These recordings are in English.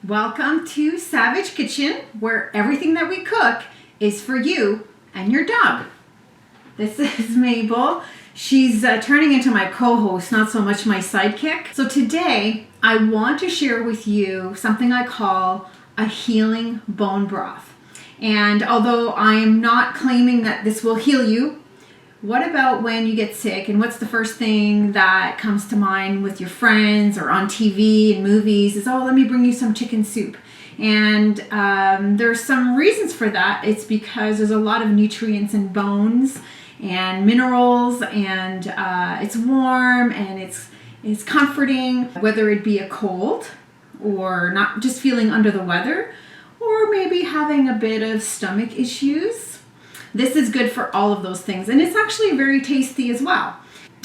Welcome to Savage Kitchen, where everything that we cook is for you and your dog. This is Mabel. She's turning into my co-host, not so much my sidekick. So today, I want to share with you something I call a healing bone broth. And although I am not claiming that this will heal you, what about when you get sick and what's the first thing that comes to mind with your friends or on TV and movies is, oh, let me bring you some chicken soup. And there's some reasons for that. It's because there's a lot of nutrients in bones and minerals, and it's warm and it's comforting, whether it be a cold or not just feeling under the weather or maybe having a bit of stomach issues. This is good for all of those things, and it's actually very tasty as well.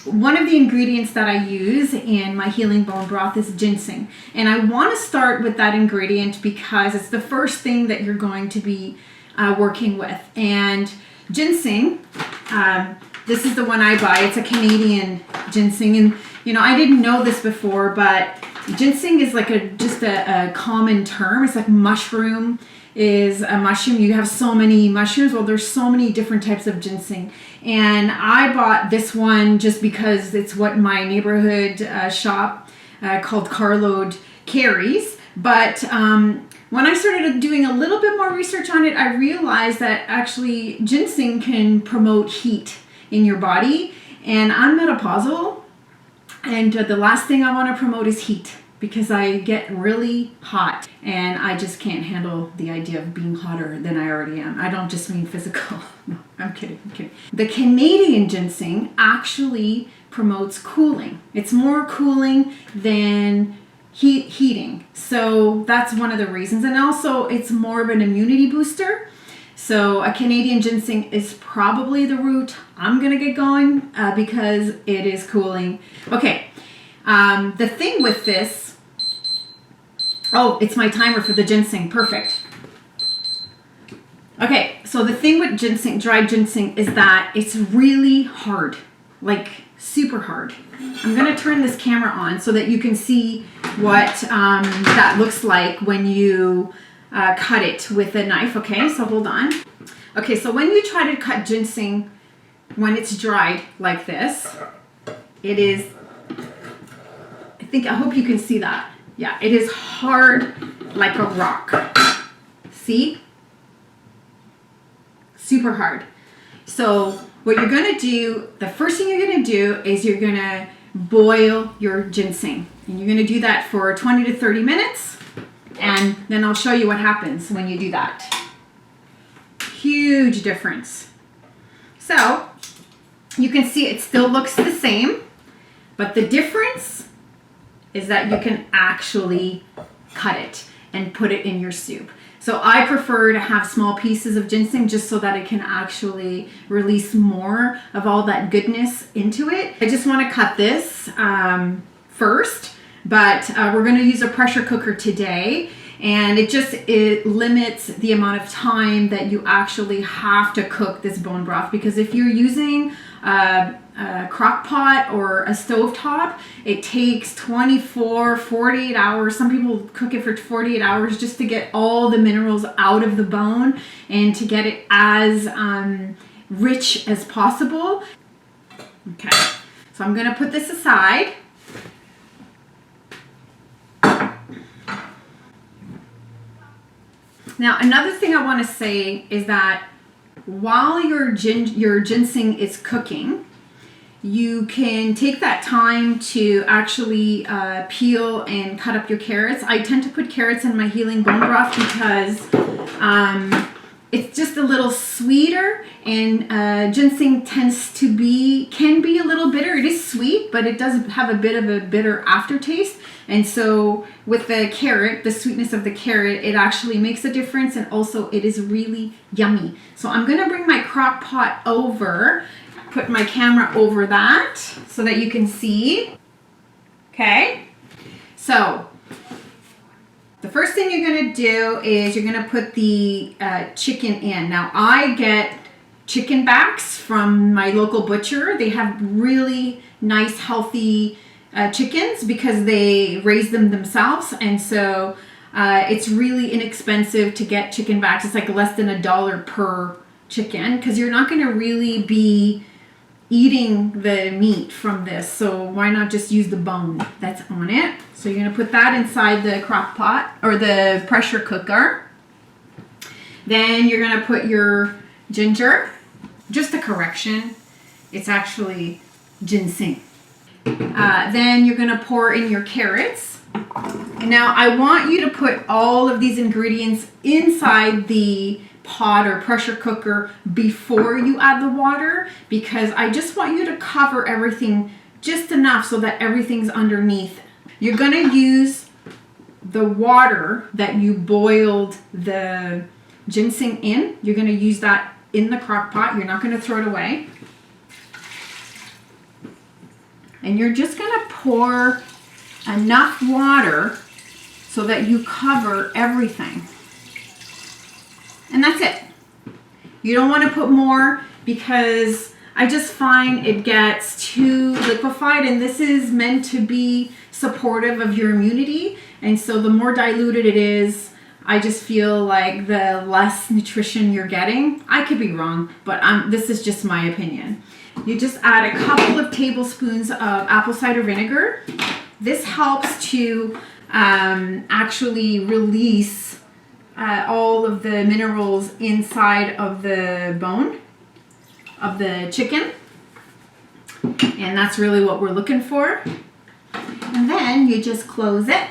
One of the ingredients that I use in my healing bone broth is ginseng, and I want to start with that ingredient because it's the first thing that you're going to be working with. And ginseng, this is the one I buy. It's a Canadian ginseng, and I didn't know this before, but ginseng is like just a common term. It's like mushroom is a mushroom. You have so many mushrooms. Well, there's so many different types of ginseng. And I bought this one just because it's what my neighborhood shop called Carload carries. But when I started doing a little bit more research on it, I realized that actually ginseng can promote heat in your body. And I'm menopausal. And the last thing I want to promote is heat, because I get really hot and I just can't handle the idea of being hotter than I already am. I don't just mean physical. No, I'm kidding. The Canadian ginseng actually promotes cooling. It's more cooling than heating. So that's one of the reasons. And also it's more of an immunity booster. So a Canadian ginseng is probably the route I'm going to get going because it is cooling. Okay. The thing with this, it's my timer for the ginseng. Perfect. Okay, so the thing with ginseng, dried ginseng, is that it's really hard, like super hard. I'm going to turn this camera on so that you can see what that looks like when you cut it with a knife. Okay, so hold on. Okay, so when you try to cut ginseng, when it's dried like this, it is, I hope you can see that. Yeah, it is hard like a rock. See? Super hard. So what you're going to do, the first thing you're going to do is you're going to boil your ginseng. And you're going to do that for 20 to 30 minutes. And then I'll show you what happens when you do that. Huge difference. So you can see it still looks the same, but the difference is that you can actually cut it and put it in your soup. So I prefer to have small pieces of ginseng just so that it can actually release more of all that goodness into it. I just want to cut this first, but we're going to use a pressure cooker today, and it limits the amount of time that you actually have to cook this bone broth, because if you're using a crock pot or a stovetop, it takes 24, 48 hours. Some people cook it for 48 hours just to get all the minerals out of the bone and to get it as rich as possible. Okay, so I'm going to put this aside. Now, another thing I want to say is that while your ginseng is cooking, you can take that time to actually peel and cut up your carrots. I tend to put carrots in my healing bone broth because it's just a little sweeter, and ginseng can be a little bitter. It is sweet, but it does have a bit of a bitter aftertaste. And so with the carrot, the sweetness of the carrot, it actually makes a difference, and also it is really yummy. So I'm going to bring my crock pot over, put my camera over that so that you can see. Okay, so the first thing you're going to do is you're going to put the chicken in. Now I get chicken backs from my local butcher. They have really nice, healthy chickens because they raise them themselves, and so It's really inexpensive to get chicken backs. It's like less than $1 per chicken because you're not going to really be eating the meat from this. So why not just use the bone that's on it? So you're going to put that inside the crock pot or the pressure cooker. Then you're going to put your ginger. Just a correction, it's actually ginseng. Then you're going to pour in your carrots. And now I want you to put all of these ingredients inside the pot or pressure cooker before you add the water, because I just want you to cover everything just enough so that everything's underneath. You're going to use the water that you boiled the ginseng in. You're going to use that in the crock pot. You're not going to throw it away. And you're just going to pour enough water so that you cover everything. And that's it. You don't want to put more because I just find it gets too liquefied, and this is meant to be supportive of your immunity. And so the more diluted it is, I just feel like the less nutrition you're getting. I could be wrong, but this is just my opinion. You just add a couple of tablespoons of apple cider vinegar. This helps to actually release all of the minerals inside of the bone of the chicken. And that's really what we're looking for. And then you just close it.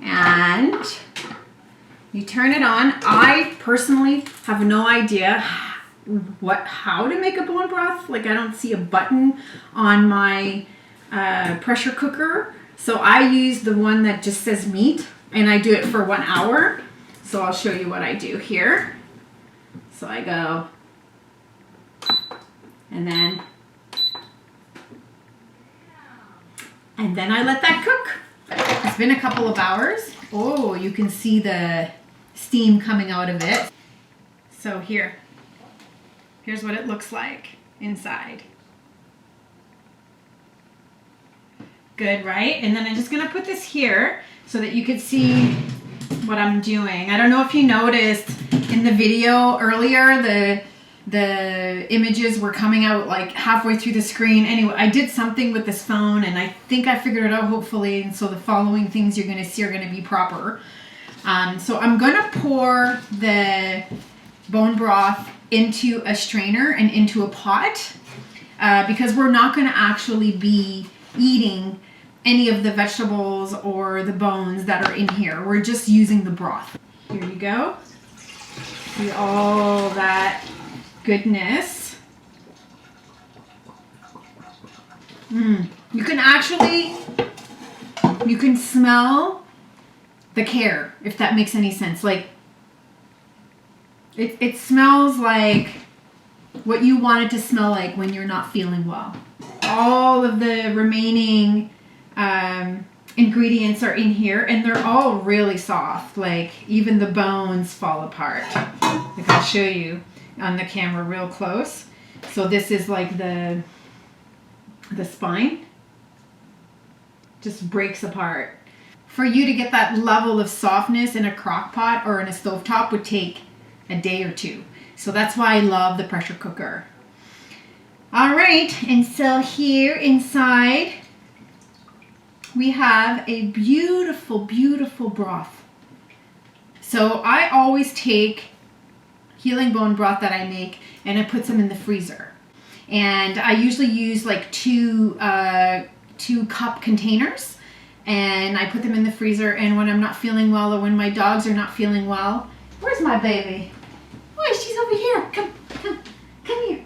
And you turn it on. I personally have no idea how to make a bone broth. Like, I don't see a button on my pressure cooker. So I use the one that just says meat, and I do it for 1 hour. So I'll show you what I do here. So I go, and then I let that cook. It's been a couple of hours. Oh, you can see the steam coming out of it. So here's what it looks like inside. Good, right? And then I'm just gonna put this here so that you could see what I'm doing. I don't know if you noticed in the video earlier, the images were coming out like halfway through the screen. Anyway, I did something with this phone and I think I figured it out, hopefully. And so the following things you're gonna see are gonna be proper. So I'm gonna pour the bone broth into a strainer and into a pot because we're not gonna actually be eating any of the vegetables or the bones that are in here. We're just using the broth. Here you go. See all that goodness. You can smell the care, if that makes any sense. Like, it smells like what you want it to smell like when you're not feeling well. All of the remaining ingredients are in here, and they're all really soft. Like, even the bones fall apart. Like, I'll show you on the camera real close. So this is like the spine just breaks apart. For you to get that level of softness in a crock pot or in a stovetop would take a day or two. So that's why I love the pressure cooker. All right, and so here inside we have a beautiful, beautiful broth. So I always take healing bone broth that I make and I put some in the freezer. And I usually use like two cup containers, and I put them in the freezer. And when I'm not feeling well, or when my dogs are not feeling well, where's my baby? Oh, she's over here. Come here.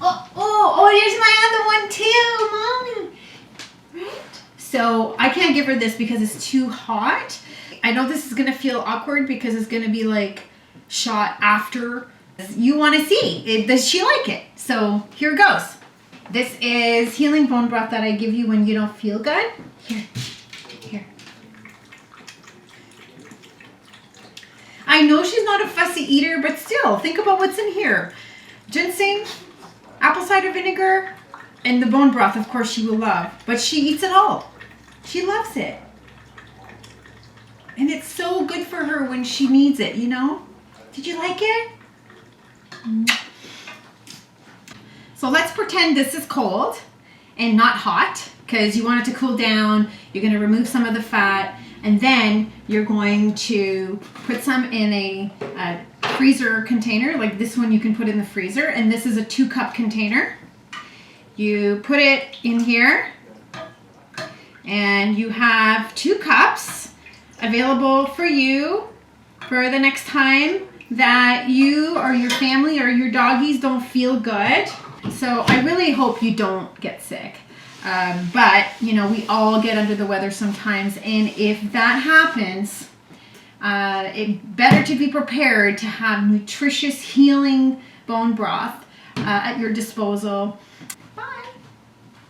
Oh, there's my other one too, Mommy. Right? So I can't give her this because it's too hot. I know this is gonna feel awkward because it's gonna be like shot after. You want to see, does she like it? So here goes. This is healing bone broth that I give you when you don't feel good. Here. I know she's not a fussy eater, but still, think about what's in here. Ginseng, apple cider vinegar, and the bone broth, of course, she will love. But she eats it all. She loves it. And it's so good for her when she needs it, you know? Did you like it? So let's pretend this is cold and not hot, because you want it to cool down. You're going to remove some of the fat, and then you're going to put some in a freezer container. Like this one you can put in the freezer, and this is a 2-cup container. You put it in here, and you have 2 cups available for you for the next time that you or your family or your doggies don't feel good. So I really hope you don't get sick. But, you know, we all get under the weather sometimes. And if that happens, it's better to be prepared to have nutritious, healing bone broth at your disposal.